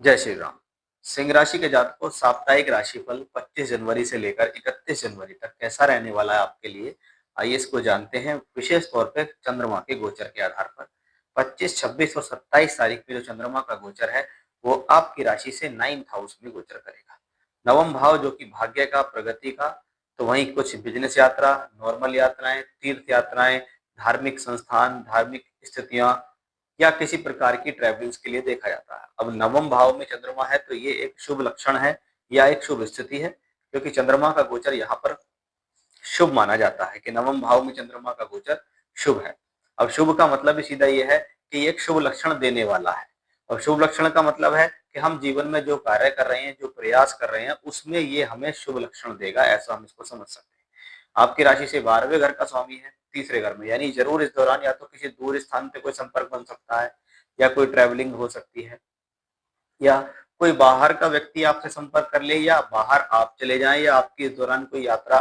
जय श्री राम। सिंह राशि के जातकों, साप्ताहिक राशिफल 25 जनवरी से लेकर 31 जनवरी तक कैसा रहने वाला है आपके लिए, आइए इसको जानते हैं। विशेष तौर पे चंद्रमा के गोचर के आधार पर 25, 26 और 27 तारीख में जो चंद्रमा का गोचर है वो आपकी राशि से 9th हाउस में गोचर करेगा। नवम भाव जो कि भाग्य का, प्रगति का, तो वहीं कुछ बिजनेस यात्रा, नॉर्मल यात्राएं, तीर्थ यात्राएं, धार्मिक संस्थान, धार्मिक स्थितियां या किसी प्रकार की ट्रेवलिंग्स के लिए देखा जाता है। अब नवम भाव में चंद्रमा है तो ये एक शुभ लक्षण है या एक शुभ स्थिति है, क्योंकि चंद्रमा का गोचर यहाँ पर शुभ माना जाता है कि नवम भाव में चंद्रमा का गोचर शुभ है। अब शुभ का मतलब भी सीधा ये है कि ये एक शुभ लक्षण देने वाला है। और शुभ लक्षण का मतलब है कि हम जीवन में जो कार्य कर रहे हैं, जो प्रयास कर रहे हैं, उसमें ये हमें शुभ लक्षण देगा, ऐसा हम इसको समझ सकते हैं। आपकी राशि से 12वें घर का स्वामी है, तीसरे घर में, यानी जरूर इस दौरान या तो किसी दूर स्थान पे कोई संपर्क बन सकता है, या कोई ट्रैवलिंग हो सकती है, या कोई बाहर का व्यक्ति आपसे संपर्क कर ले, या बाहर आप चले जाएं, या आपकी इस दौरान कोई यात्रा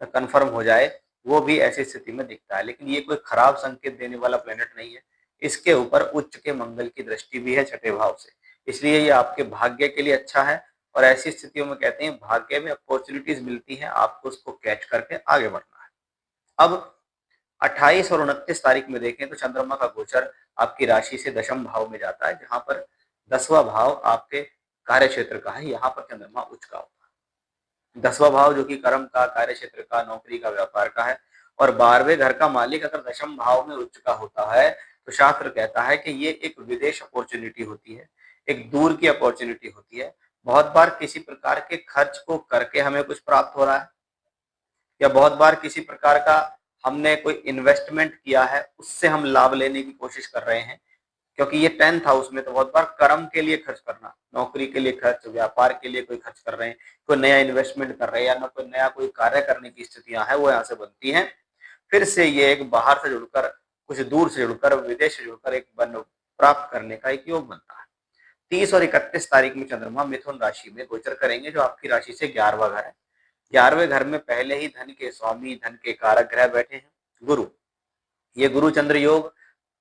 कंफर्म हो जाए, वो भी ऐसी स्थिति में दिखता है। लेकिन ये कोई खराब संकेत देने वाला प्लेनेट नहीं है। इसके ऊपर उच्च के मंगल की दृष्टि भी है 6ठे भाव से, इसलिए ये आपके भाग्य के लिए अच्छा है। और ऐसी स्थितियों में कहते हैं भाग्य में अपॉर्चुनिटीज मिलती हैं, आपको उसको कैच करके आगे बढ़ना है। अब 28 और 29 तारीख में देखें तो चंद्रमा का गोचर आपकी राशि से दशम भाव में जाता है, जहां पर 10वां भाव आपके कार्य क्षेत्र का है। यहाँ पर चंद्रमा उच्च का होता है। 10वां भाव जो कि कर्म का, कार्य क्षेत्र का, नौकरी का, व्यापार का है। और 12वें घर का मालिक अगर दशम भाव में उच्च का होता है तो शास्त्र कहता है कि ये एक विदेश अपॉर्चुनिटी होती है, एक दूर की अपॉर्चुनिटी होती है। बहुत बार किसी प्रकार के खर्च को करके हमें कुछ प्राप्त हो रहा है, या बहुत बार किसी प्रकार का हमने कोई इन्वेस्टमेंट किया है, उससे हम लाभ लेने की कोशिश कर रहे हैं। क्योंकि ये 10th हाउस में तो बहुत बार कर्म के लिए खर्च करना, नौकरी के लिए खर्च, व्यापार के लिए कोई खर्च कर रहे हैं, कोई नया इन्वेस्टमेंट कर रहे हैं, या ना कोई नया कोई कार्य करने की स्थितियां हैं, वो यहाँ से बनती हैं। फिर से ये एक बाहर से जुड़कर, कुछ दूर से जुड़कर, विदेश से जुड़कर एक बन प्राप्त करने का एक योग बनता है। 30 और 31 तारीख में चंद्रमा मिथुन राशि में गोचर करेंगे, जो आपकी राशि से 11वां घर है। 11वें घर में पहले ही धन के स्वामी, धन के कारक ग्रह बैठे हैं, गुरु। ये गुरु चंद्र योग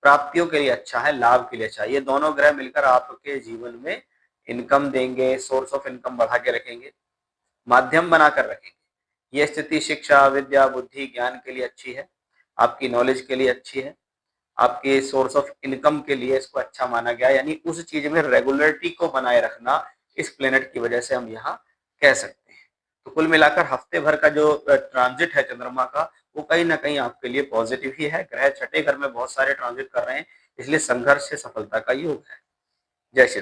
प्राप्तियों के लिए अच्छा है, लाभ के लिए अच्छा है। ये दोनों ग्रह मिलकर आपके जीवन में इनकम देंगे, सोर्स ऑफ इनकम बढ़ा के रखेंगे, माध्यम बनाकर रखेंगे। ये स्थिति शिक्षा, विद्या, बुद्धि, ज्ञान के लिए अच्छी है, आपकी नॉलेज के लिए अच्छी है, आपके सोर्स ऑफ इनकम के लिए इसको अच्छा माना गया। यानी उस चीज में रेगुलरिटी को बनाए रखना इस प्लेनेट की वजह से हम यहाँ कह सकते हैं। तो कुल मिलाकर हफ्ते भर का जो ट्रांजिट है चंद्रमा का, वो कहीं ना कहीं आपके लिए पॉजिटिव ही है। ग्रह 6ठे घर में बहुत सारे ट्रांजिट कर रहे हैं, इसलिए संघर्ष से सफलता का योग है। जय श्री